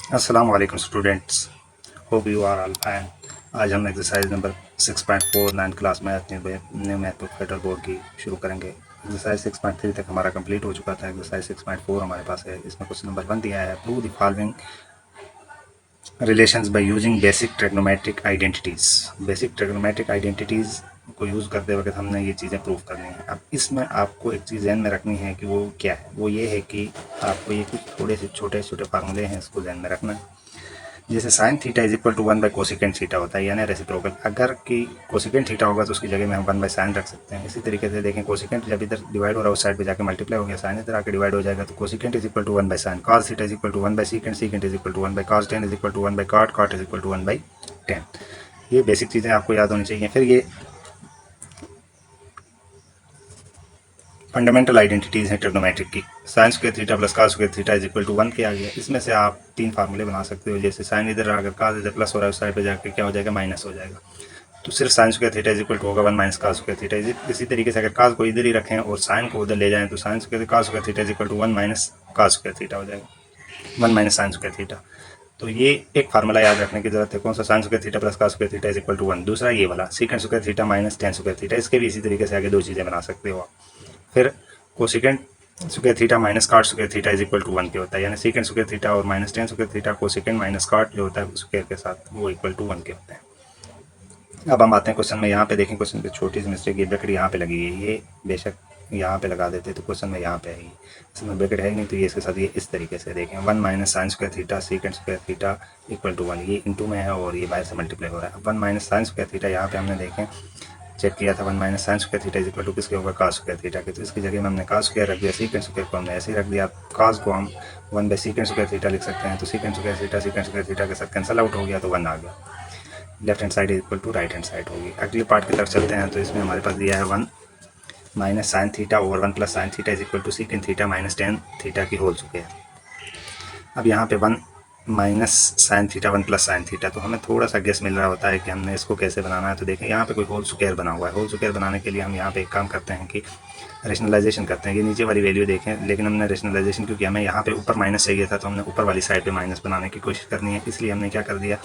अस्सलाम वालेकुम students, hope you are all fine. आज हम exercise number 6.4 9 class math new math book federal board की शुरू करेंगे। एक्सरसाइज 6.3 तक हमारा कंप्लीट हो चुका था। एक्सरसाइज 6.4 हमारे पास है। इसमें क्वेश्चन नंबर 1 दिया है, prove the following relations by using basic trigonometric identities. Basic trigonometric identities को यूज़ करते वक्त हमने ये चीज़ें प्रूव करनी है। अब इसमें आपको एक चीज़ ध्यान में रखनी है कि वो क्या है। वो ये है कि आपको ये कुछ थोड़े से छोटे छोटे फार्मूले हैं, इसको ध्यान में रखना है। जैसे sine theta is equal to 1 by cosecant theta होता है, यानी रेसिप्रोकल। अगर कि कोसिकेंट थीटा होगा तो उसकी जगह में हम 1 बाई साइन रख सकते हैं। इसी तरीके से देखें, कोसिकेंट जब इधर डिवाइड हो रहा है उस साइड पे जाके मल्टीप्लाई हो गया, साइन इधर आके डिवाइड हो जाएगा, तो cosecant is equal to 1 by sine. Cos theta is equal to 1 by secant, secant is equal to 1 by cos, tan is equal to 1 by cot, cot is equal to 1 by tan. ये basic चीज़ें आपको याद होनी चाहिए। फिर ये fundamental identities हैं trigonometric की। Sine square theta plus cos square theta is equal to 1 के आ गया। इसमें से आप 3 फार्मूले बना सकते हो। जैसे साइन इधर आकर कॉस इधर प्लस हो रहा है, उस साइड पे जाकर क्या हो जाएगा, माइनस हो जाएगा। तो सिर्फ sine square theta is equal to होगा 1 माइनस कॉस स्क्वायर थीटा। इसी तरीके से अगर कॉस को इधर ही रखें और साइन को उधर ले जाएं तो sine square cos square theta is equal to 1 minus cos square theta हो जाएगा, 1 माइनस साइन स्क्वायर थीटा। तो ये एक फार्मूला याद रखने की जरूरत है। कौन सा, sine square theta plus cos square theta is equal to 1। दूसरा ये वाला secant square theta minus tan square theta, इसके भी इसी तरीके से आगे दो चीज़ें बना सकते हो आप। फिर cosecant square theta minus cot square theta is equal to 1 के होता है, यानी सीकेंट स्क्वायर थीटा और minus tan square theta cosecant minus cot जो होता है स्क्वायर के साथ, वो इक्वल टू 1 के होते हैं। अब हम आते हैं क्वेश्चन में। यहाँ पे देखें, क्वेश्चन पे छोटी सी मिस्टेक, ये ब्रैकेट यहाँ पे लगी है। ये बेशक यहाँ पे लगा देते तो क्वेश्चन में यहाँ पे आएगी, इसमें ब्रैकेट है नहीं, तो ये इसके साथ ये इस तरीके से देखें, 1 minus sine square theta secant square theta equal to 1। ये इंटू में है और ये बाहर से मल्टीप्लाई हो रहा है। 1 माइनस साइन स्क्वायर थीटा यहाँ पे हमने देखें चेक किया था, 1 minus sine square theta is equal to किसके होगा, कॉस स्क्वायर थीटा के। तो इसकी जगह में हमने कॉस स्क्वायर रख दिया, सीकेंट स्क्वायर को हमने ऐसे ही रख दिया। कॉस को हम 1 बाई सीकेंट स्क्वायर थीटा लिख सकते हैं, तो secant square theta secant square theta के साथ कैंसल आउट हो गया, तो 1 आ गया। Left hand side equal to right hand side होगी। अगले पार्ट की तरफ चलते हैं। तो इसमें हमारे पास दिया है 1 minus sine theta over 1 plus sine theta is equal to secant theta minus tan theta की होल स्क्वायर। अब यहाँ पे 1 minus sine theta 1 plus sine theta, तो हमें थोड़ा सा गेस मिल रहा होता है कि हमने इसको कैसे बनाना है। तो देखें, यहाँ पे कोई होल स्क्वायर बना हुआ है। होल स्क्वायर बनाने के लिए हम यहाँ पे एक काम करते हैं कि रेशनलाइजेशन करते हैं। ये नीचे वाली वैल्यू देखें, लेकिन हमने रेशनलाइजेशन क्योंकि हमें यहाँ पे ऊपर माइनस चाहिए था, तो हमने ऊपर वाली साइड पे माइनस बनाने की कोशिश करनी है। इसलिए हमने क्या कर दिया,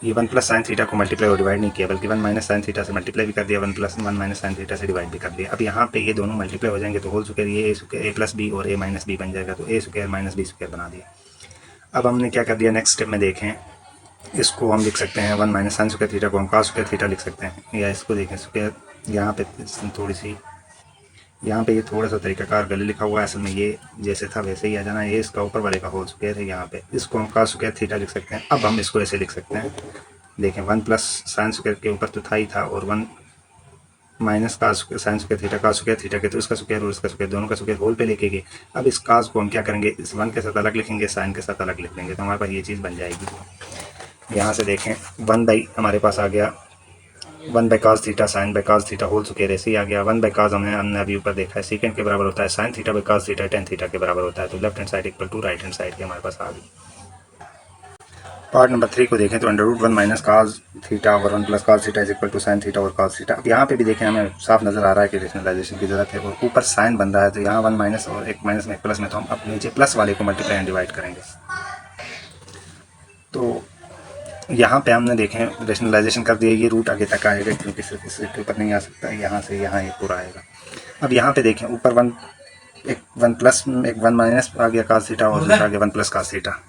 ये 1 प्लस साइन थीटा को मल्टीप्लाई और डिवाइड नहीं किया, बल्कि 1 माइनस साइन थीटा से मल्टीप्लाई भी कर दिया, 1 माइनस साइन थीटा से डिवाइड भी कर दिया। अब यहाँ पे ये दोनों मल्टीप्लाई हो जाएंगे, तो होल स्क्वायर ये ए स्क्वायर ए प्लस बी और ए माइनस बी बन जाएगा, तो a square minus B square बना दिया। अब हमने क्या कर दिया, नेक्स्ट स्टेप में देखें, इसको हम लिख सकते हैं 1 माइनस साइन स्क्वायर थीटा को हम कॉस स्क्वायर थीटा लिख सकते हैं, या इसको देखें स्क्वायर, यहाँ पे थोड़ी सी, यहाँ पे ये थोड़ा सा तरीकाकार गले लिखा हुआ है। असल में ये जैसे था वैसे ही आ जाना। ये इसका ऊपर वाले का होल स्क्वायर है, यहाँ पे इसको हम कॉस स्क्वायर थीटा लिख सकते हैं। अब हम इसको ऐसे लिख सकते हैं, देखें 1 प्लस साइन स्क्वायर के ऊपर तो था ही था, और 1 minus cos sine square theta के, तो इसका स्क्वायर और इसका स्क्वायर दोनों का स्क्वायर होल पे लेके गए। अब इस कास को हम क्या करेंगे, इस 1 के साथ अलग लिखेंगे, साइन के साथ अलग लिख लेंगे, तो हमारे पास ये चीज़ बन जाएगी। यहाँ से देखें 1 बाई हमारे पास आ गया 1 by cos theta sine by cos theta whole square ऐसे ही आ गया। 1 बाई कास हमने अभी ऊपर देखा है सीकेंड के बराबर होता है, sine theta by cos theta tan theta के बराबर होता है। तो left hand side equal to right hand side की हमारे पास आ गई। पार्ट नंबर 3 को देखें तो under root 1 minus cos theta और 1 plus cos theta is equal to sine theta और कास थीटा। अब यहाँ पे भी देखें, हमें साफ नजर आ रहा है कि रेशनलाइजेशन की जरूरत है, और ऊपर साइन बन रहा है, तो यहाँ 1 माइनस और एक माइनस में एक प्लस में, तो हम अपने नीचे प्लस वाले को मल्टीप्लाई एंड डिवाइड करेंगे। तो यहाँ पे हमने देखें रेशनलाइजेशन कर दिया, ये रूट आगे तक आएगा क्योंकि सिर्फ इस के ऊपर नहीं आ सकता, यहाँ से यहाँ ये पूरा आएगा। अब यहाँ पे देखें, ऊपर 1 प्लस एक 1 माइनस आ गया कास थीटा, और दूसरा आ गया 1 प्लस कास थीटा,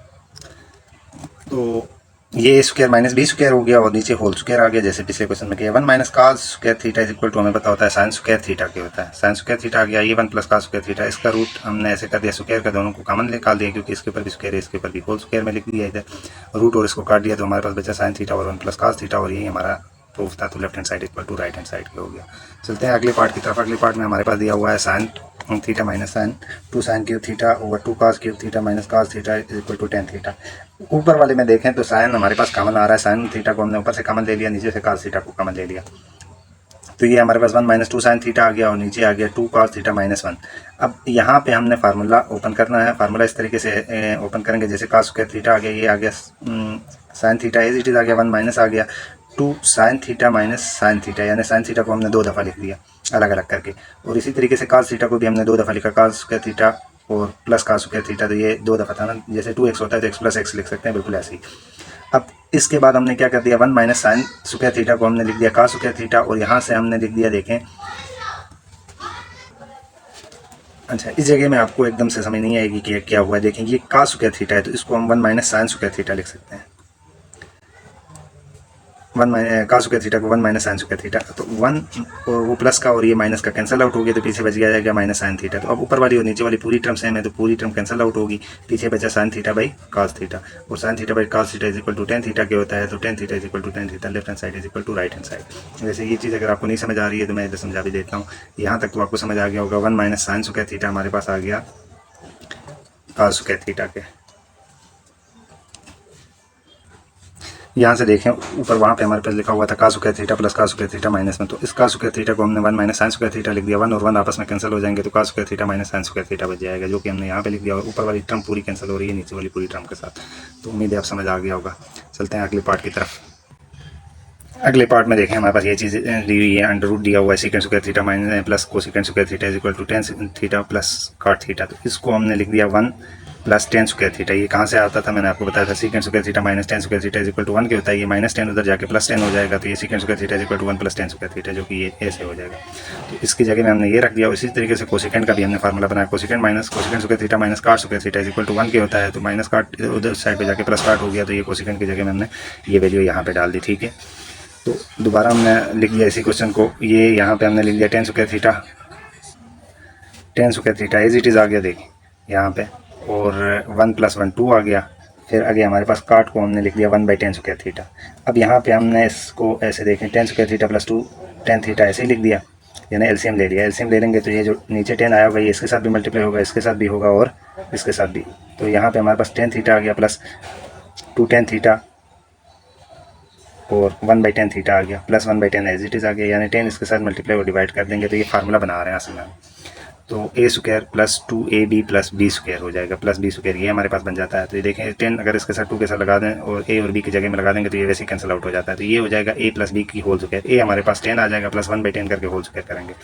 तो ये स्क्वायर माइनस बी स्क्वायर हो गया, और नीचे होल स्क्वायर आ गया जैसे पिछले क्वेश्चन में किया। 1 minus cos square theta is equal to हमें पता होता है साइन स्क्वायर थीटा के होता है, साइन स्क्वायर थीटा आ गया। ये 1 प्लस कास स्क्वायर थीटा, इसका रूट हमने ऐसे कर दिया, स्क्वायर का दोनों को कॉमन निकाल दिया, क्योंकि इसके ऊपर भी स्क्वायर है इसके ऊपर भी, होल स्क्वायर में लिख दिया इधर रूट, और इसको काट दिया, तो हमारे पास बचा साइन थीटा और 1 प्लस कास थीटा, और यही हमारा प्रूफ था। तो left hand side equal to right hand side के हो गया। चलते हैं अगले पार्ट की तरफ। अगले पार्ट में हमारे पास दिया हुआ है sine theta minus sine 2 sine cube theta over 2 cos cube theta minus cos theta is equal to tan theta. ऊपर वाले में देखें तो साइन हमारे पास कॉमन आ रहा है, साइन थीटा को हमने ऊपर से कॉमन ले लिया, नीचे से कास थीटा को कॉमन ले लिया, तो ये हमारे पास 1 माइनस 2 साइन थीटा आ गया, और नीचे आ गया 2 कॉस थीटा माइनस 1। अब यहाँ पे हमने फार्मूला ओपन करना है। फार्मूला इस तरीके से ओपन करेंगे, जैसे कॉस स्क्वायर थीटा आ गया, ये आ गया sine theta as it is आ गया, 1 माइनस आ गया 2 sine theta minus sine theta, यानी साइन थीटा को हमने 2 दफ़ा लिख दिया अलग अलग करके, और इसी तरीके से कॉस थीटा को भी हमने 2 दफ़ा लिखा, कॉस स्क्वायर थीटा और प्लस का स्क्वायर थीटा, तो ये 2 दफ़ा था ना, जैसे 2x होता है तो x प्लस x लिख सकते हैं, बिल्कुल ऐसे ही। अब इसके बाद हमने क्या कर दिया, 1 माइनस साइन स्क्वायर थीटा को हमने लिख दिया का स्क्वायर थीटा, और यहाँ से हमने लिख दिया, देखें, अच्छा इस जगह में आपको एकदम से समझ नहीं आएगी कि क्या हुआ है। देखें ये का स्क्वायर थीटा है, तो इसको हम 1 माइनस साइन स्क्वायर थीटा लिख सकते हैं। 1 का स्क्वायर थीटा को 1 माइनस साइन स्क्वायर थीटा, तो 1 और वो प्लस का और ये माइनस का कैंसिल आउट हो गया, तो पीछे बच गया जाएगा माइनस साइन थीटा। तो अब ऊपर वाली और नीचे वाली पूरी टर्म सेम है, तो पूरी टर्म कैंसिल आउट होगी, पीछे बचा sine theta by cos theta, और sine theta by cos theta is equal to tan theta के होता है, तो tan theta is equal to tan theta, left hand side is equal to right hand side. वैसे ये चीज़ अगर आपको नहीं समझ आ रही है तो मैं इधर समझा भी देता हूँ, यहाँ तक तो आपको समझ आ गया होगा। 1 माइनस साइन स्क्वायर थीटा हमारे पास आ गया कास स्क्वायर थीटा के। यहाँ से देखें ऊपर वहाँ पे हमारे पास लिखा हुआ था का स्क्वायर थीटा प्लस का स्क्वायर थीटा माइनस में, तो इस का स्क्वायर थीटा को हमने 1 माइनस साइन स्क्वायर थीटा लिख दिया, 1 और 1 आपस में कैंसिल हो जाएंगे, तो का square theta minus sine square theta बच जाएगा, जो कि हमने यहाँ पे लिख दिया। और ऊपर वाली टर्म पूरी कैंसिल हो रही है नीचे वाली पूरी टर्म के साथ। तो उम्मीद है आप समझ आ गया होगा। चलते हैं अगले पार्ट की तरफ। अगले पार्ट में देखें हमारे पास ये चीज़ दी हुई है, अंडर रूट दिया हुआ है secant square theta minus plus cosecant square theta is equal to tan theta plus cot theta, तो इसको हमने लिख दिया 1 प्लस टेन स्क्वायर थीटा। ये कहाँ से आता था, मैंने आपको बताया था secant square theta minus tan square theta is equal to 1 के होता है। ये माइनस 10 उधर जाके प्लस 10 हो जाएगा, तो ये secant square theta is equal to 1 plus tan square theta, जो कि ये ऐसे हो जाएगा। तो इसकी जगह में हमने ये रख दिया। इसी तरीके से कोसिकेंड का भी हमने फार्मूला बनाया, cosecant minus cosecant square theta minus cot square theta is equal to 1 के होता है, तो माइनस कॉट उधर साइड पे जाके प्लस कॉट हो गया, तो ये कोसिकेंड की जगह में हमने ये वैल्यू यहाँ पे डाल दी। ठीक है, तो दोबारा हमने लिख दिया इसी क्वेश्चन को, ये यहाँ पे हमने लिख दिया tan square theta, tan square theta as it is आ गया, देखिए यहाँ पे, और 1 प्लस 1 2 आ गया। फिर आगे हमारे पास काट को हमने लिख दिया 1 बाई टेन स्क्वायर थीटा। अब यहाँ पे हमने इसको ऐसे देखें, ten square theta plus 2 tan theta ऐसे ही लिख दिया, यानी एलसीएम ले लिया। एलसीएम ले लेंगे तो ये जो नीचे 10 आया होगा ये इसके साथ भी मल्टीप्लाई होगा, इसके साथ भी होगा और इसके साथ भी। तो यहाँ पे हमारे पास टेन थीटा आ गया प्लस 2 टेन थीटा और 1 बाई टेन थीटा आ गया, plus 1 by tan as it is आ गया, यानी 10 इसके साथ मल्टीप्लाई और डिवाइड कर देंगे, तो ये फार्मूला बना रहे हैं असल में। तो a square plus 2ab plus b square हो जाएगा, प्लस बी स्क्वायर ये हमारे पास बन जाता है। तो ये देखें 10 अगर इसके साथ 2 के साथ लगा दें और ए और बी की जगह में लगा देंगे तो ये वैसे ही कैंसिल आउट हो जाता है। तो ये हो जाएगा a प्लस बी की होल स्क्वायर, ए हमारे पास 10 आ जाएगा प्लस 1 बाई 10 करके होल स्क्वायर करेंगे।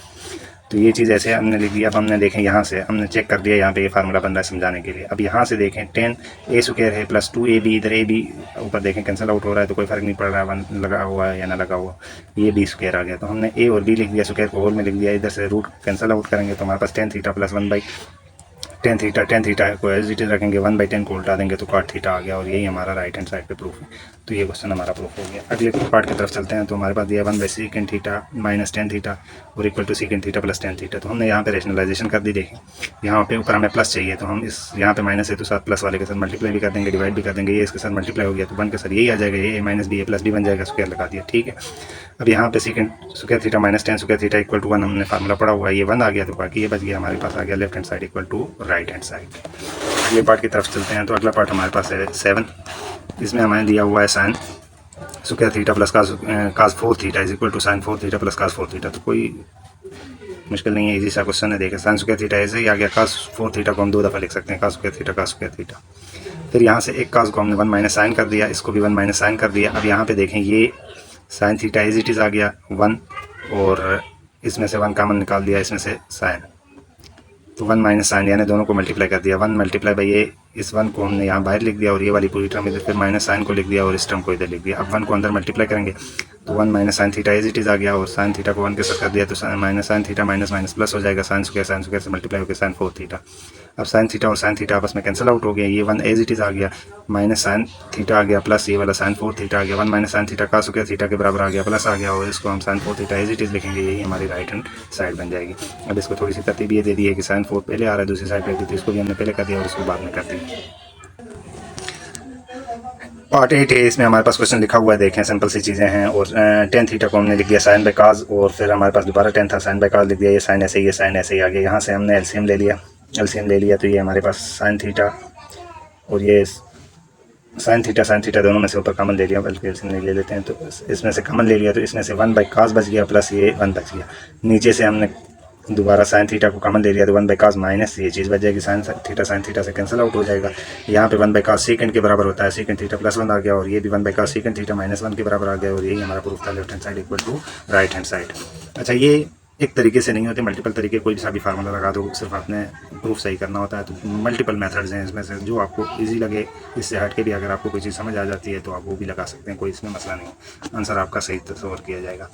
तो ये चीज़ ऐसे हमने लिख दिया। अब हमने देखें यहाँ से हमने चेक कर दिया, यहाँ पे ये फार्मूला बन रहा है समझाने के लिए। अब यहाँ से देखें 10 ए स्क्वायर है प्लस 2ab, इधर ए बी ऊपर देखें कैंसिल आउट हो रहा है, तो कोई फर्क नहीं पड़ रहा है 1 लगा हुआ है या ना लगा हुआ, ये बी स्क्वायर आ गया। तो हमने ए और बी लिख दिया, स्क्वायर को होल में लिख दिया, इधर से रूट कैंसिल आउट करेंगे तो हमारे पास tan theta plus 1 by tan theta को एज इट इज रखेंगे, 1 बाई 10 को उल्टा देंगे तो कॉट थीटा आ गया, और यही हमारा राइट हैंड साइड पे प्रूफ है। तो ये क्वेश्चन हमारा प्रूफ हो गया। अगले पार्ट की तरफ चलते हैं। तो हमारे पास दिया 1 by second theta minus tan theta और equal to second theta plus tan theta. तो हमने यहाँ पे रेशनलाइजेशन कर दी। देखें यहाँ पे ऊपर हमें प्लस चाहिए, तो हम इस यहाँ पे माइनस है तो साथ प्लस वाले के साथ मल्टीप्लाई भी कर देंगे, डिवाइड भी कर देंगे, ये इसके साथ मल्टीप्लाई हो गया तो 1 के साथ यही आ जाएगा, ये माइनस बी ए प्लस बी बन जाएगा, स्क्वायर लगा दिया। ठीक है, अब यहाँ पे secant square theta minus tan square theta equal to 1 हमने फार्मूला पढ़ा हुआ है, ये 1 आ गया, तो बाकी ये बच गया हमारे पास आ गया left hand side equal to right hand side. अगले पार्ट की तरफ चलते हैं। तो अगला पार्ट हमारे पास है 7, इसमें हमें दिया हुआ है sine square theta plus cos 4 theta is equal to sine 4 theta plus cos 4 theta. तो कोई मुश्किल नहीं है, इजी सा क्वेश्चन है। देखें साइन स्क्वायर थीटा ऐसे ही आ गया, कास 4 थीटा को हम 2 दफ़ा लिख सकते हैं, कास स्क्वायर थीटा। फिर यहाँ से एक कास को हमने 1 माइनस साइन कर दिया, इसको भी 1 माइनस साइन कर दिया। अब यहाँ पे देखें ये sine theta as it is आ गया 1, और इसमें से 1 कॉमन निकाल दिया, इसमें से साइन, तो 1 माइनस साइन यानी दोनों को मल्टीप्लाई कर दिया, 1 मल्टीप्लाई बाई ये, इस 1 को हमने यहाँ बाहर लिख दिया और ये वाली पूरी टर्म इधर, फिर माइनस साइन को लिख दिया और इस टर्म को इधर लिख दिया। अब 1 को अंदर मल्टीप्लाई करेंगे तो 1 minus sine theta as it is आ गया, और साइन थीटा को 1 के साथ कर दिया तो minus sine theta minus minus plus हो जाएगा, साइन स्क्वायर से मल्टीप्लाई होकर साइन 4 थीटा। अब साइन थीटा और साइन थीटा आपस में कैंसिल आउट हो गया, ये 1 एज इट इज़ आ गया, माइनस साइन थीटा आ गया प्लस ये वाला साइन 4 थीटा आ गया, 1 माइनस साइन थीटा का स्क्वायर थीटा के बराबर आ गया, प्लस आ गया, और इसको हम sine 4 theta as it is लिखेंगे, यही हमारी राइट हैंड साइड बन जाएगी। अब इसको थोड़ी सी तरतीब ये दे दी है कि साइन 4 पहले आ रहा है, दूसरी साइड पे दी, तो इसको भी हमने पहले कर दिया और इसको बाद में कर दिया। पार्ट 8 है, इसमें हमारे पास क्वेश्चन लिखा हुआ है, देखें सिंपल सी चीज़ें हैं। और टेन थीटा को हमने लिख दिया साइन बाई काज, और फिर हमारे पास दोबारा 10 था, साइन बाई काज लिख दिया, ये साइन ऐसे ही, ये साइन ऐसे ही आ गया। यहाँ से हमने एलसीएम ले लिया, तो ये हमारे पास साइन थीटा और ये साइन थीटा दोनों में से ऊपर कॉमन ले लिया, बल्कि एलसीएम नहीं ले लेते हैं, तो इसमें से कॉमन ले लिया, तो इसमें से 1 बाई काज बच गया प्लस ये 1 बच गया। नीचे से हमने दोबारा साइन थीटा को कॉमन ले लिया, तो 1 बाई काज माइनस ये चीज़ बच जाएगी, साइन थीटा से कैंसिल आउट हो जाएगा। यहाँ पे 1 बाई काज सेकंड के बराबर होता है, सेकंड थीटा प्लस 1 आ गया, और ये भी 1 by cause second theta minus 1 के बराबर आ गया, और यही हमारा प्रूफ था left hand side equal to right hand side. अच्छा, ये एक तरीके से नहीं होते, मल्टीपल तरीके, कोई भी सा भी फार्मूला लगा दो, सिर्फ आपने प्रूफ सही करना होता है। तो मल्टीपल मेथड्स हैं इसमें से, जो आपको इजी लगे। इससे हट के भी अगर आपको कोई चीज़ समझ आ जाती है तो आप वो भी लगा सकते हैं, कोई इसमें मसला नहीं, आंसर आपका सही तस्वर किया जाएगा।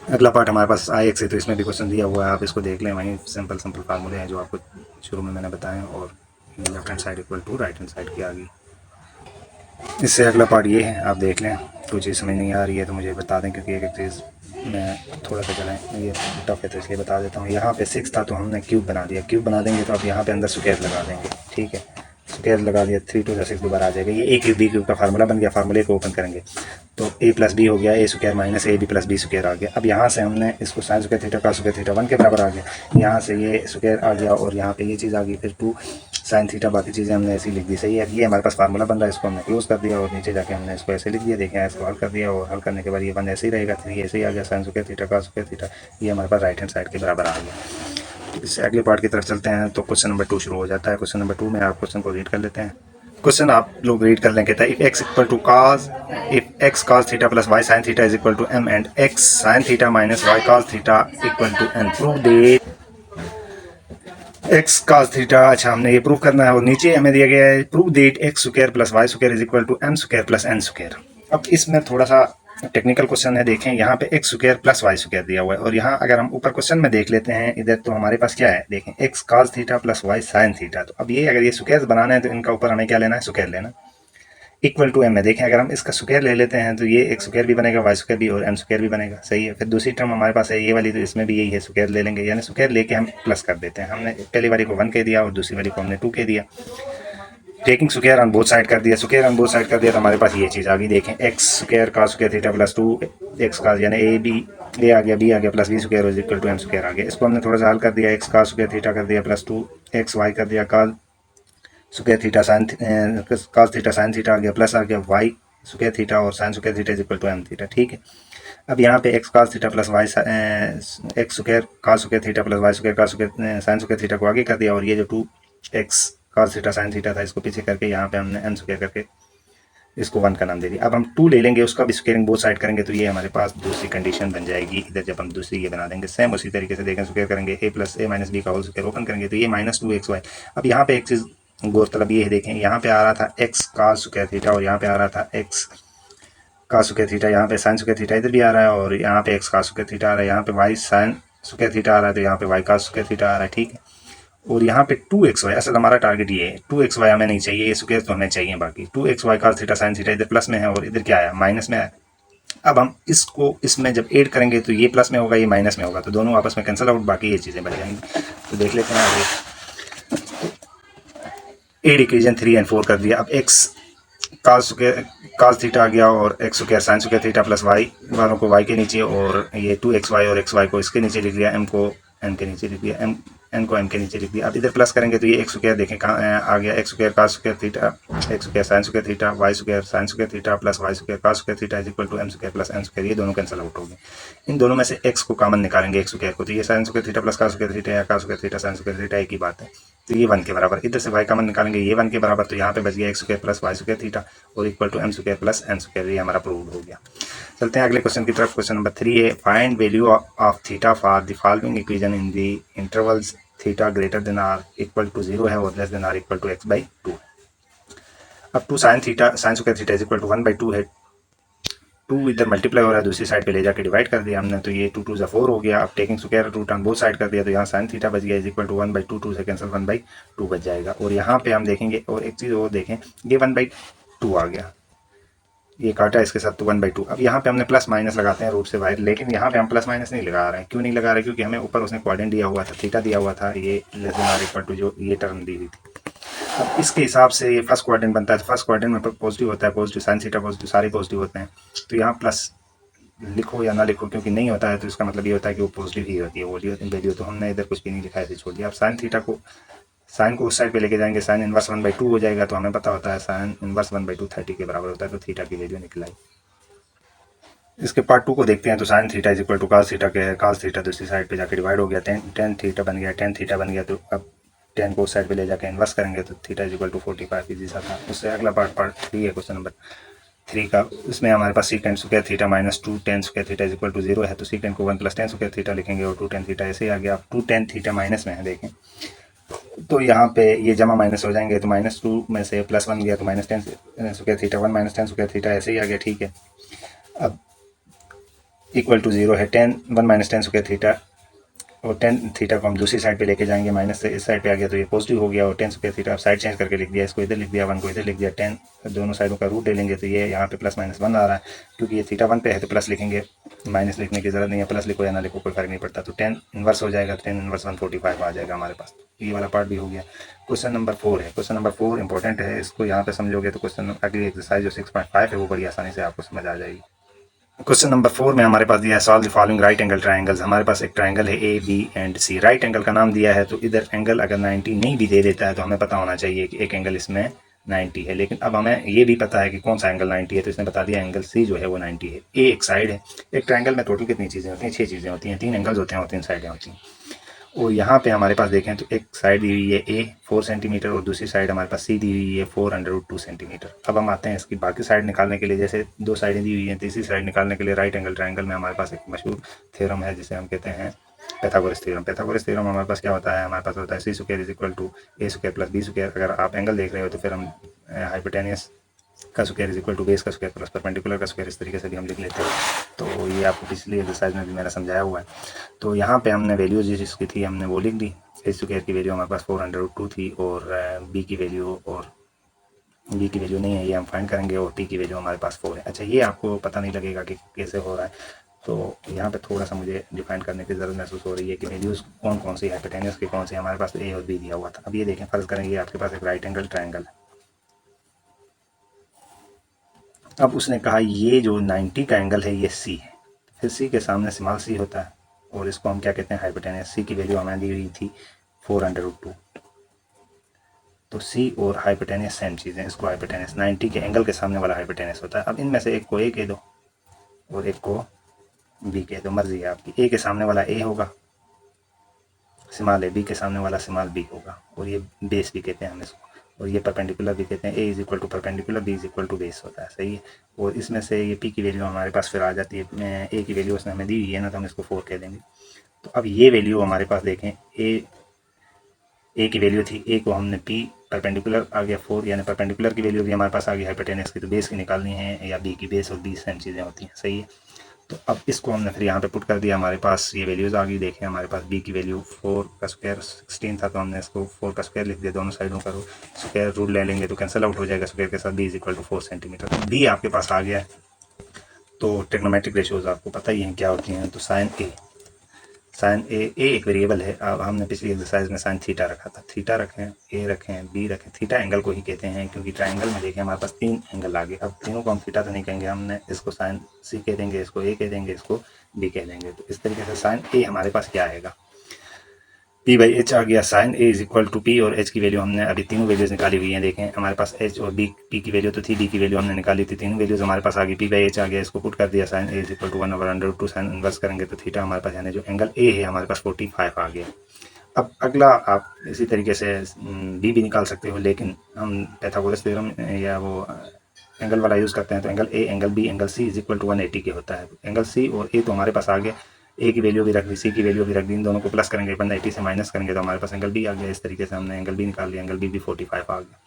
अगला पार्ट हमारे पास आई एक्स है, तो इसमें भी क्वेश्चन दिया हुआ है, आप इसको देख लें। वहीं सिंपल सिंपल फार्मूले हैं जो आपको शुरू में मैंने बताए, और left hand side equal to right hand side की आ गई। इससे अगला पार्ट ये है, आप देख लें। कोई चीज़ समझ नहीं आ रही है तो मुझे बता दें, क्योंकि एक एक चीज़ मैं थोड़ा सा चलें ये टफ है तो इसलिए बता देता हूँ। यहाँ पे 6 था तो हमने क्यूब बना दिया, क्यूब बना देंगे तो आप यहाँ पे अंदर स्क्वायर लगा देंगे, ठीक है। स्क्वायर लगा दिया, 3 2 6 दोबारा आ जाएगा। ये ए क्यूब बी क्यूब का फार्मूला बन गया। फार्मूले को ओपन करेंगे तो ए प्लस बी हो गया, a square minus a b plus b square आ गया। अब यहाँ से हमने इसको साइन स्क्वायर थीटा का स्क्वायर थीटा 1 के बराबर आ गया। यहाँ से ये स्क्वायर आ गया और यहाँ पे ये चीज़ आ गई, फिर 2 साइन थीटा, बाकी चीज़ें हमने ऐसी लिख दी, सही है। ये हमारे पास फार्मूला बन रहा है, इसको हमने क्लोज कर दिया और नीचे जाके हमने इसको ऐसे लिख दिया। देखें, इसको हल कर दिया और हल करने के बाद ये 1 ऐसे ही रहेगा, 3 ऐसे ही आ गया, साइन स्क्वायर थीटा का स्क्वायर थीटा, ये हमारे पास राइट हैंड साइड के बराबर आ गया। इससे अगले पार्ट की तरफ चलते हैं। तो क्वेश्चन नंबर 2 शुरू हो जाता है। क्वेश्चन नंबर 2 में आप क्वेश्चन को रीड कर लेते हैं। क्वेश्चन आप लोग रीड कर लें। कहता है if x equal to cos, if x cos theta plus y sine theta is equal to m and x sine theta minus y cos theta equal to n, prove that x cos theta. अच्छा, हमने ये prove करना है और नीचे हमें दिया गया है prove that x square plus y square is equal to m square plus n square. अब इसमें थोड़ा सा टेक्निकल क्वेश्चन है। देखें, यहाँ पे x square plus y square दिया हुआ है और यहाँ अगर हम ऊपर क्वेश्चन में देख लेते हैं इधर, तो हमारे पास क्या है, देखें x cos theta plus y sine theta. तो अब ये अगर ये स्क्वायर बनाना है तो इनका ऊपर हमें क्या लेना है, स्क्वायर लेना, इक्वल टू m है। देखें, अगर हम इसका स्क्वायर ले लेते हैं तो ये एक्स स्क्वायर भी बनेगा, वाई स्क्वायर भी, और m स्क्वायर भी बनेगा, सही है। फिर दूसरी टर्म हमारे पास है ये वाली, तो इसमें भी यही है, स्क्वायर ले लेंगे, यानी स्क्वायर लेके हम प्लस कर देते हैं। हमने पहली वाली को 1 कह दिया और दूसरी वाली को हमने 2 कह दिया। Taking square on both side कर दिया, स्क्वायर ऑन बोथ साइड कर दिया, तो हमारे पास ये चीज़ आ गई। देखें, एक्स स्क्वायर का स्क्वायर थीटा प्लस 2 एक्स का, यानी ए बी, ए आ गया, बी आ गया, plus b square is equal to m square आ गया। इसको हमने थोड़ा सा हल कर दिया, एक्स का स्क्वायर थीटा कर दिया प्लस 2 एक्स वाई कर दिया, का square theta sine cos theta sine theta आ गया, प्लस आ गया वाई स्क्वायर थीटा और sine square theta is equal to m theta, ठीक है। अब यहाँ पे x cos theta plus y x square cos square theta plus y square cos square sine square theta को आगे कर दिया, और ये जो 2x cos theta sine theta था इसको पीछे करके यहाँ पे हमने m स्क्वायर करके इसको 1 का नाम दे दिया। अब हम 2 ले लेंगे, उसका भी स्क्वायरिंग बोथ साइड करेंगे, तो ये हमारे पास दूसरी कंडीशन बन जाएगी। इधर जब हम दूसरी ये बना देंगे, सेम उसी तरीके से देखें, स्क्वायर करेंगे a plus a minus b का होल स्क्वायर ओपन करेंगे, तो ये माइनस 2xy। अब यहाँ पे एक चीज़ गौरतलब ये है, देखें यहाँ पे आ रहा था x cos स्क्वायर थीटा और यहाँ पे आ रहा था x cos स्क्वायर थीटा, यहाँ पे साइन स्क्वायर थीटा इधर भी आ रहा है और यहाँ पे x cos स्क्वायर थीटा आ रहा है, यहाँ पे y साइन स्क्वायर थीटा आ रहा है, तो यहाँ पे y cos स्क्वायर थीटा आ रहा है, ठीक है। और यहाँ पे 2xy, असल हमारा टारगेट ये है, 2xy हमें नहीं चाहिए, ये स्क्वायर तो हमें चाहिए। बाकी 2xy cos theta sine theta इधर प्लस में है और इधर क्या आया, माइनस में आया। अब हम इसको इसमें जब ऐड करेंगे तो ये प्लस में होगा, ये माइनस में होगा, तो दोनों आपस में कैंसिल आउट, बाकी ये चीज़ें बन जाएंगी। तो देख लेते हैं आगे। एड इक्वेशन 3 और 4 कर दिया। अब एक्स cos थीटा आ गया और x square sine square theta plus y वालों को वाई के नीचे, और ये 2xy और xy को इसके नीचे लिख दिया, m को n के नीचे लिख दिया, n को m के नीचे लिख दिया। अब इधर प्लस करेंगे तो ये एक्स स्क्वायर देखें कहाँ आ गया, x square cos square theta x square sine square theta y square sine square theta plus y square cos square theta is equal to m square plus n square, ये दोनों cancel out हो गए। इन दोनों में से x को common निकालेंगे, x square को, तो ये sign square theta plus cos square theta या cos square theta sine square theta एक ही बात है, तो ये 1 के बराबर। इधर से y कॉमन निकालेंगे, ये 1 के बराबर, तो यहाँ पे बच गया x square plus y square theta और equal to m square plus n square, ये हमारा प्रूव हो गया। चलते हैं अगले क्वेश्चन की तरफ। क्वेश्चन नंबर 3 है, find value of theta for the following equation in the intervals theta greater than or equal to 0 है और less than or equal to x/2। अब 2 sine theta sine square theta is equal to 1/2 है, 2 इधर multiply हो रहा है, दूसरी side पे ले जाके डिवाइड कर दिया हमने, तो ये 2 2 4 हो गया। अब taking square root on both side कर दिया, तो यहाँ साइन थीटा बच गया इज इक्वल टू 1/2, 2 से कैंसिल 1/2 बच जाएगा। और यहाँ पे हम देखेंगे, और एक चीज़ और देखें, ये 1/2 आ गया, ये काटा इसके साथ, तो 1/2। अब यहाँ पे हमने प्लस माइनस लगाते हैं रूट से बाहर, लेकिन यहाँ पे हम प्लस माइनस नहीं लगा रहे हैं। क्यों नहीं लगा रहे, क्योंकि हमें ऊपर उसने क्वाड्रेंट दिया हुआ था, थीटा दिया हुआ था, ये less than or equal to जो ये टर्म दी हुई थी। अब इसके हिसाब से ये फर्स्ट क्वाड्रेंट बनता है, तो फर्स्ट क्वाड्रेंट में पॉजिटिव होता है, पॉजिटिव साइन थीटा पॉजिटिव, सारे पॉजिटिव होते हैं, तो यहाँ प्लस लिखो या ना लिखो, क्योंकि नहीं होता है तो इसका मतलब ये होता है कि वो पॉजिटिव ही होती है वो वैल्यू, तो हमने इधर कुछ भी नहीं लिखा है, छोड़ दिया। अब साइन थीटा को, साइन को उस साइड पे लेके जाएंगे, साइन इनवर्स 1/2 हो जाएगा, तो हमें पता होता है साइन इनवर्स 1/2 30 के बराबर होता है, तो थीटा की वैल्यू निकल आई। इसके पार्ट 2 को देखते हैं। तो sine theta is equal to cos theta के, cos थीटा दूसरी साइड पे जाके डिवाइड हो गया, tan थीटा बन गया, tan थीटा बन गया, तो अब tan को उस साइड पे ले जाके इन्वर्स करेंगे, तो theta is equal to 45 easy सा था। उससे अगला पार्ट 3 है क्वेश्चन नंबर 3 का, उसमें हमारे पास second square theta minus 2 tan square theta is equal to 0 है, तो सीकेंड को 1 प्लस टेन स्क्वायर थीटा लिखेंगे और 2 टेन थीटा ऐसे ही आ गया। अब 2 टेन थीटा माइनस में है देखें, तो यहाँ पे ये जमा माइनस हो जाएंगे, तो माइनस 2 में से प्लस 1 गया तो minus tan square theta, 1 minus tan square theta ऐसे ही आ गया, ठीक है। अब इक्वल टू 0 है, 1 माइनस टेन स्क्वायर थीटा, और 10 थीटा को हम दूसरी साइड पे लेके जाएंगे, माइनस से इस साइड पे आ गया तो ये पॉजिटिव हो गया, और 10 स्क्वायर थीटा आप साइड चेंज करके लिख दिया, इसको इधर लिख दिया, 1 को इधर लिख दिया, 10 दोनों साइडों का रूट ले लेंगे तो ये यहाँ पे प्लस माइनस 1 आ रहा है, क्योंकि ये थीटा 1 पे है तो प्लस लिखेंगे, माइनस लिखने की जरूरत नहीं है, प्लस लिखो या ना लिखो कोई फर्क नहीं पड़ता। तो 10 इन्वर्स हो जाएगा, 10 इन्वर्स 145 आ जाएगा हमारे पास। ये वाला पार्ट भी हो गया। क्वेश्चन नंबर 4 है, क्वेश्चन नंबर 4 इंपॉर्टेंट है, इसको यहाँ पे समझोगे तो क्वेश्चन अगली एक्सरसाइज जो 6.5 है वो बड़ी आसानी से आपको समझ आ जाएगी। क्वेश्चन नंबर 4 में हमारे पास दिया है solve the following right angle triangles. हमारे पास एक ट्रायंगल है A B and C, right angle का नाम दिया है, तो इधर एंगल अगर 90 नहीं भी दे देता है तो हमें पता होना चाहिए कि एक एंगल इसमें 90 है, लेकिन अब हमें ये भी पता है कि कौन सा एंगल 90 है, तो इसने बता दिया एंगल सी जो है वो 90 है। ए एक साइड है, एक ट्रायंगल में टोटल कितनी चीज़ें होती हैं, 6 चीज़ें होती हैं, 3 एंगल्स होते हैं और 3 साइडें होती हैं। और यहाँ पे हमारे पास देखें तो एक साइड दी हुई है ए 4 सेंटीमीटर और दूसरी साइड हमारे पास सी दी हुई है 4√2 सेंटीमीटर। अब हम आते हैं इसकी बाकी साइड निकालने के लिए, जैसे 2 साइडें दी हुई हैं, तीसरी साइड निकालने के लिए राइट एंगल ट्रायंगल में हमारे पास एक मशहूर थ्योरम है जिसे हम कहते हैं पैथागोरस थ्योरम। पैथागोरस थ्योरम हमारे पास क्या होता है, हमारे पास होता है c square is equal to a square plus b square. अगर आप एंगल देख रहे हो तो फिर हम हाइपोटेनियस का square is equal to base का स्क्वायर प्लस परपेंडिकुलर का स्क्वायर, इस तरीके से भी हम लिख लेते हैं। तो ये आपको पिछली एक्सरसाइज में भी मैंने समझाया हुआ है। तो यहाँ पे हमने वैल्यूज जिसकी थी हमने वो लिख दी। ए स्क्वायर की वैल्यू हमारे पास 402 थी, और बी की वैल्यू, और बी की वैल्यू नहीं है ये हम फाइंड करेंगे, और टी की वैल्यू हमारे पास 4 है। अच्छा, ये आपको पता नहीं लगेगा कि कैसे हो रहा है, तो यहाँ पे थोड़ा सा मुझे डिफाइन करने की ज़रूरत महसूस हो रही है कि वैल्यूज़ कौन कौन सी हाइपोटेन्यूस की कौन सी। हमारे पास ए और बी दिया हुआ था। अब ये देखें, फ़र्ज़ करेंगे आपके पास एक राइट एंगल ट्रायंगल है। अब उसने कहा ये जो 90 का एंगल है ये सी है, फिर सी के सामने स्मॉल सी होता है, और इसको हम क्या कहते हैं, हाइपोटेनस। सी की वैल्यू हमें दी हुई थी 4√2, तो सी और हाइपोटेनस सेम चीज़ है। इसको हाइपोटेनस 90 के एंगल के सामने वाला हाइपोटेनस होता है। अब इनमें से एक को ए कह दो और एक को बी कह दो, मर्जी है आपकी। ए के सामने वाला ए होगा, स्मॉल ए, बी के सामने वाला स्मॉल बी होगा, और ये बेस भी कहते हैं हम इसको, और ये परपेंडिकुलर भी कहते हैं। A is equal to perpendicular, b is equal to base होता है, सही है। और इसमें से ये पी की वैल्यू हमारे पास फिर आ जाती है, ए की वैल्यू उसने हमें दी हुई है ना, तो हम इसको 4 कह देंगे। तो अब ये वैल्यू हमारे पास देखें, ए की वैल्यू थी, ए को हमने पी परपेंडिकुलर आ गया 4, यानी परपेंडिकुलर की वैल्यू भी हमारे पास आ गई हाइपोटेनस की, तो बेस की निकालनी है, या बी की, बेस और बी सेम चीज़ें होती हैं, सही है। तो अब इसको हमने फिर यहाँ पे पुट कर दिया, हमारे पास ये वैल्यूज़ आ गई। देखें हमारे पास बी की वैल्यू 4 का स्क्वायर 16 था, तो हमने इसको 4 का स्क्वायर लिख दिया, दोनों साइडों का स्क्वायर रूट ले लेंगे तो कैंसिल आउट हो जाएगा स्क्वायर के साथ। B is equal to 4 centimetre, B आपके पास आ गया है। तो ट्रिग्नोमेट्रिक रेशियोज आपको पता ही हैं क्या होती हैं। तो साइन ए एक वेरिएबल है। अब हमने पिछली एक्सरसाइज में साइन थीटा रखा था, थीटा रखें, ए रखें, बी रखें। थीटा एंगल को ही कहते हैं, क्योंकि ट्रायंगल में देखें हमारे पास 3 एंगल आ गए। अब तीनों को हम थीटा तो नहीं कहेंगे, हमने इसको साइन सी कह देंगे, इसको ए कह देंगे, इसको बी कह देंगे। तो इस तरीके से साइन ए हमारे पास क्या आएगा, पी बाई एच आ गया। Sine A is equal to P, और एच की वैल्यू हमने अभी तीनों वैल्यूज निकाली हुई हैं। देखें हमारे पास एच और बी, पी की वैल्यू तो थी, बी की वैल्यू हमने निकाली थी, तीनों वैल्यूज हमारे पास आ गई। पी बाई एच आ गया, इसको पुट कर दिया, sine A is equal to 1/√2, sine inverse करेंगे तो थीटा हमारे पास, यानी जो एंगल ए है हमारे पास 45 आ गया। अब अगला आप इसी तरीके से बी भी निकाल सकते हो, लेकिन हम पैथागोरस थ्योरम या वो एंगल वाला यूज़ करते हैं। तो angle A, angle B, angle C is equal to 180 के होता है। एंगल सी और ए तो हमारे पास आ गया, ए की वैल्यू भी रख दी, सी की वैल्यू भी रख दी, इन दोनों को प्लस करेंगे, 180 से माइनस करेंगे तो हमारे पास एंगल बी आ गया। इस तरीके से हमने एंगल बी निकाल लिया, एंगल बी भी 45 आ गया।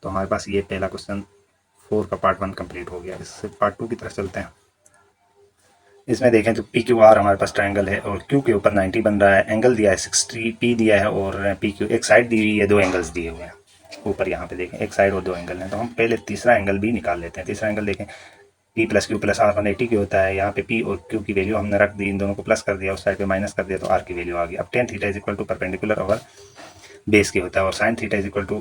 तो हमारे पास ये पहला क्वेश्चन 4 का पार्ट 1 कंप्लीट हो गया। इससे पार्ट 2 की तरफ चलते हैं। इसमें देखें तो पी क्यू आर हमारे पास ट्रायंगल है, और क्यू के ऊपर 90 बन रहा है, एंगल दिया है 60, पी दिया है, और पी क्यू एक साइड दी हुई है, 2 एंगल्स दिए हुए हैं ऊपर। यहाँ पे देखें एक साइड और 2 एंगल हैं। तो हम पहले तीसरा एंगल भी निकाल लेते हैं। तीसरा एंगल देखें, P plus Q plus R 180 की होता है। यहाँ पे पी और क्यू की वैल्यू हमने रख दी, इन दोनों को प्लस कर दिया, उस साइड पे माइनस कर दिया, तो आर की वैल्यू आ गई। अब tan theta is equal to perpendicular over base के होता है, और sine theta is equal to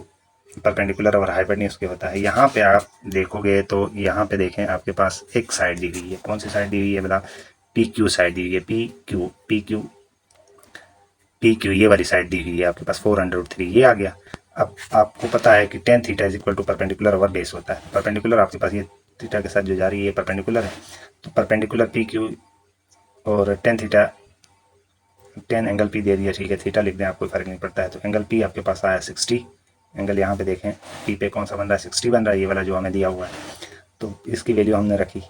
perpendicular over hypotenuse के होता है। यहाँ पे आप देखोगे तो यहाँ पे देखें आपके पास एक साइड दी हुई है, कौन सी साइड दी हुई है बता, पी क्यू साइड दी हुई है, पी क्यू ये वाली साइड दी हुई है आपके पास 403, ये आ गया। अब आपको पता है कि tan theta is equal to perpendicular over base होता है। परपेंडिकुलर आपके पास ये थीटा के साथ जो जा रही है ये परपेंडिकुलर है, तो परपेंडिकुलर पी क्यू और टेन थीटा, 10 एंगल पी दे दिया, ठीक है, थीटा लिख दें, आपको फर्क नहीं पड़ता है। तो एंगल पी आपके पास आया 60, एंगल यहाँ पे देखें पी पे कौन सा बन रहा है, 60 बन रहा है, ये वाला जो हमें दिया हुआ है। तो इसकी वैल्यू हमने रखी,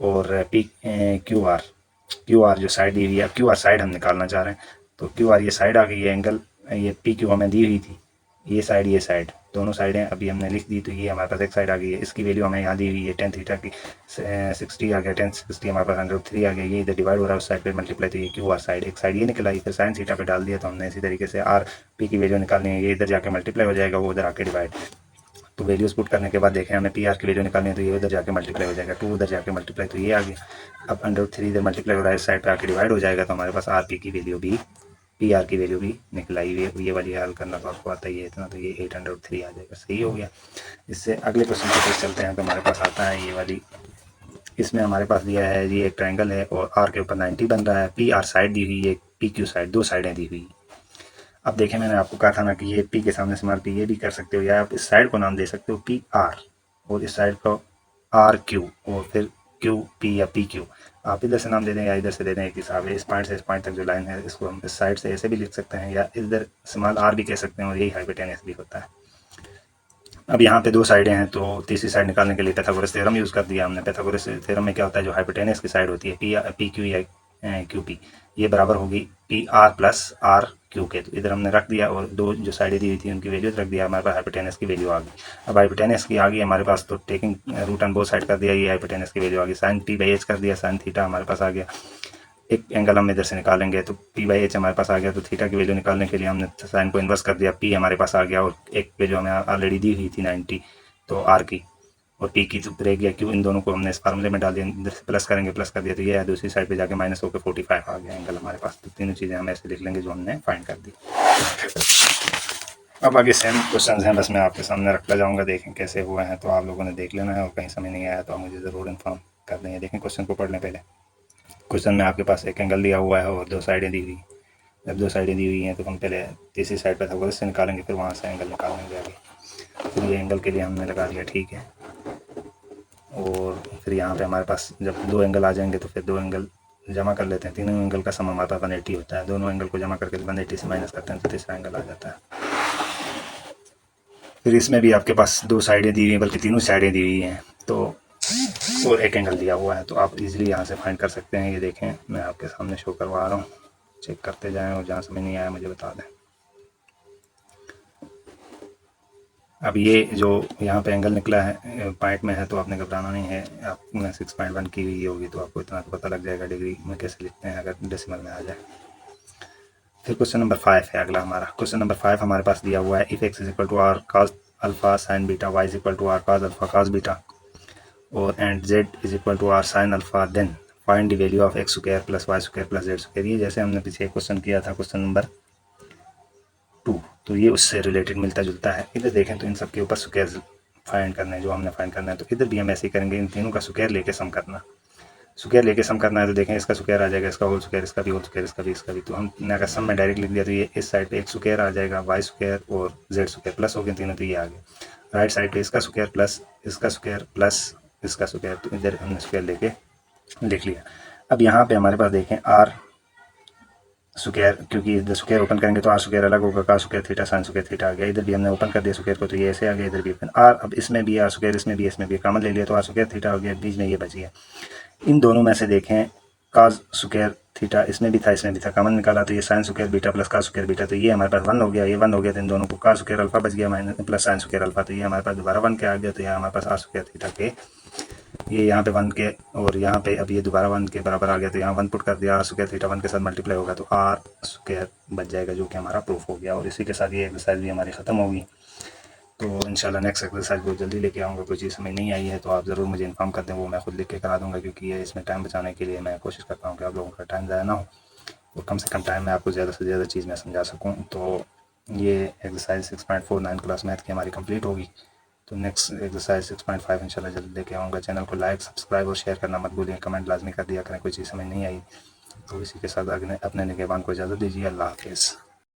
और पी क्यू आर जो साइड दी हुई है, क्यू आर साइड हम निकालना चाह रहे हैं, तो क्यू आर ये साइड आ गई है, एंगल ये पी क्यू हमें दी हुई थी, ये साइड दोनों साइडें अभी हमने लिख दी, तो ये हमारे पास एक साइड आ गई है। इसकी वैल्यू हमें यहाँ दी हुई है टेन थीटा की 60 आ गया, 1060 हमारे पास 103 आ गया, ये इधर डिवाइड हो रहा है उस साइड पे मल्टीप्लाई, तो ये क्यू आर साइड एक साइड ये निकल आई, फिर साइन थीटा पे डाल दिया, तो हमने इसी तरीके से आर पी की वैल्यू निकालनी है, ये इधर जाके मल्टीप्लाई हो जाएगा, वो उधर आके डिवाइड। तो वैल्यूज पुट करने के बाद देखें हमें पी आर की वैल्यू निकालनी है, तो ये उधर जाके मल्टीप्लाई हो जाएगा, 2 उधर जाके मल्टीप्लाई, तो ये आ गया। अब √3 इधर मल्टीप्लाई हो रहा है, इस साइड पे आके डिवाइड हो जाएगा, तो हमारे पास आर पी की वैल्यू भी पी आर की वैल्यू भी निकल आई हुई है। ये वाली हल करना तो आपको आता ही है इतना, तो ये 803 आ जाएगा, सही हो गया। इससे अगले क्वेश्चन की तरफ चलते हैं, तो हमारे पास आता है ये वाली, इसमें हमारे पास दिया है ये एक ट्रायंगल है और आर के ऊपर 90 बन रहा है, पी आर साइड दी हुई है, पी क्यू साइड, दो साइडें दी हुई। अब देखें मैंने आपको कहा था ना कि ये पी के सामने इस्तेमाल पी ये भी कर सकते हो, या आप इस साइड को नाम दे सकते हो पी आर, और इस साइड को आर क्यू, और फिर क्यू पी या पी क्यू, आप इधर से नाम दे दें या इधर से दे दें, एक हिसाब है। इस पॉइंट से इस पॉइंट तक जो लाइन है, इसको हम इस साइड से ऐसे भी लिख सकते हैं, या इधर स्मॉल आर भी कह सकते हैं, और यही हाइपोटेनस भी होता है। अब यहाँ पे दो साइडें हैं, तो तीसरी साइड निकालने के लिए पाइथागोरस थ्योरम यूज़ कर दिया हमने। पाइथागोरस थ्योरम में क्या होता है, जो हाइपोटेनस की साइड होती है पी क्यू या क्यू पी, ये बराबर होगी P R plus R Q के, तो इधर हमने रख दिया, और दो जो साइडें दी हुई थी उनकी वैल्यूज रख दिया, हमारे पास हाइपोटेनस की वैल्यू आ गई। अब हाइपोटेनस की आ गई हमारे पास, तो taking root on both side कर दिया, ये हाइपोटेनस की वैल्यू आ गई, साइन पी बाई एच कर दिया, साइन थीटा हमारे पास आ गया। एक एंगल हम इधर से निकालेंगे, तो पी बाई एच हमारे पास आ गया, तो थीटा की वैल्यू निकालने के लिए हमने साइन को इन्वर्स कर दिया, पी हमारे पास आ गया, और एक वैल्यू हमें ऑलरेडी दी हुई थी 90, तो आर की, और पी की तो रह गया क्यू, इन दोनों को हमने इस फार्मूले में डाल दिया, इधर से प्लस करेंगे, प्लस कर दिया, तो ये है, दूसरी साइड पे जाके माइनस होकर 45 आ गया एंगल हमारे पास। तो तीनों चीज़ें हम ऐसे लिख लेंगे जो हमने फाइंड कर दी। अब आगे सेम क्वेश्चन हैं, बस मैं आपके सामने रखता जाऊँगा, देखें कैसे हुए हैं, तो आप लोगों ने देख लेना है, और कहीं समझ नहीं आया तो आप मुझे ज़रूर इन्फॉर्म कर देंगे। देखें क्वेश्चन को पढ़ लें पहले। क्वेश्चन में आपके पास एक एंगल दिया हुआ है और दो साइडें दी हुई। जब दो साइडें दी हुई हैं तो हम पहले तीसरी साइड पर था से निकालेंगे, फिर वहाँ से एंगल निकाल लेंगे आगे। फिर ये एंगल के लिए हमने लगा दिया, ठीक है। और फिर यहाँ पे हमारे पास जब दो एंगल आ जाएंगे तो फिर दो एंगल जमा कर लेते हैं, तीनों एंगल का सम हमारे पास 180 होता है, दोनों एंगल को जमा करके 180 से माइनस करते हैं तो तीसरा एंगल आ जाता है। फिर इसमें भी आपके पास दो साइडें दी हुई हैं, बल्कि तीनों साइडें दी हुई हैं, तो और एक एंगल दिया हुआ है, तो आप इजीली यहाँ से फाइंड कर सकते हैं। ये देखें मैं आपके सामने शो करवा रहा हूँ, चेक करते जाएं, और जहाँ समझ नहीं आया मुझे बता दें। अब ये जो यहाँ पे एंगल निकला है पॉइंट में है, तो आपने घबराना नहीं है, आपने 6.1 की हुई होगी तो आपको इतना तो पता लग जाएगा डिग्री में कैसे लिखते हैं अगर डेसिमल में आ जाए। फिर क्वेश्चन नंबर 5 है अगला हमारा। क्वेश्चन नंबर 5 हमारे पास दिया हुआ है, if x is equal to r cos alpha sine beta, y is equal to r cos alpha cos beta, और and z is equal to r sine alpha, then find the value of x square plus y square plus z square. ये जैसे हमने पीछे एक question किया था, question number 2, तो ये उससे रिलेटेड मिलता जुलता है। इधर देखें तो इन सब के ऊपर स्क्वायर फाइंड करना है, जो हमने फाइंड करना है, तो इधर भी हम ऐसे ही करेंगे, इन तीनों का स्क्वायर लेके सम करना। स्क्वायर लेके सम करना है, तो देखें इसका स्क्वायर आ जाएगा, इसका होल स्क्वायर, इसका भी होल स्क्वायर, इसका भी, इसका भी, तो हम अगर सम में डायरेक्ट लिख दिया तो ये इस साइड पे एक स्क्वायर आ जाएगा, वाई स्क्वायर और जेड स्क्वायर प्लस हो गए तीनों, तो ये आ गया। राइट साइड पे इसका स्क्वायर प्लस इसका स्क्वायर प्लस इसका स्क्वायर, तो इधर हमने स्क्वायर लेके लिख लिया। अब यहाँ पे हमारे पास देखें आर स्क्वायर, क्योंकि इधर स्क्वायर ओपन करेंगे तो आर स्क्वायर अलग होगा, का square theta sine square theta आ गया, इधर भी हमने ओपन कर दिया स्क्वायर को, तो ये ऐसे आ गया, इधर भी आर, अब इसमें भी आर स्क्वायर, इसमें भी कॉमन ले लिया, तो आर स्क्वायर थीटा हो गया, बीच में ये बच गया। इन दोनों में से देखें काज स्क्वायर थीटा इसमें भी था, इसमें भी था, कॉमन निकाला, तो ये साइन स्क्वायर बीटा प्लस का स्क्वायर बीटा, तो ये हमारे पास 1 हो गया, ये 1 हो गया, तो इन दोनों को का स्क्वायर अल्फा बच गया minus plus sine square alpha, तो ये हमारे पास दोबारा 1 के आ गया, तो यहाँ हमारे पास आर स्क्वायर थीटा के, ये यहाँ पे 1 के, और यहाँ पे अब ये दोबारा 1 के बराबर आ गया, तो यहाँ 1 पुट कर दिया, आर स्क्वायर थीटा 1 के साथ मल्टीप्लाई होगा, तो आर स्क्वायर बच जाएगा, जो कि हमारा प्रूफ हो गया। और इसी के साथ ये एक्सरसाइज भी हमारी ख़त्म होगी। तो इंशाल्लाह नेक्स्ट एक्सरसाइज बहुत जल्दी लेके आऊँगा। कोई चीज़ समझ नहीं आई है तो आप ज़रूर मुझे इन्फॉर्म कर दें, वो मैं खुद लिख के करा दूँगा, क्योंकि ये इसमें टाइम बचाने के लिए मैं कोशिश करता हूँ कि आप लोगों का टाइम ज़ाया ना हो, और कम से कम टाइम में आपको ज़्यादा से ज़्यादा चीज़ मैं समझा सकूँ। तो ये एक्सरसाइज 6.49 क्लास मैथ की हमारी कंप्लीट होगी। तो नेक्स्ट एक्सरसाइज 6.5 इंशाल्लाह जल्दी लेके आऊँगा। चैनल को लाइक सब्सक्राइब और शेयर करना मत भूलिए, कमेंट लाजमी कर दिया करें कोई चीज़ समझ नहीं आई। तो इसी के साथ अपने निगहबान को इजाज़त दीजिए। अल्लाह हाफिज़।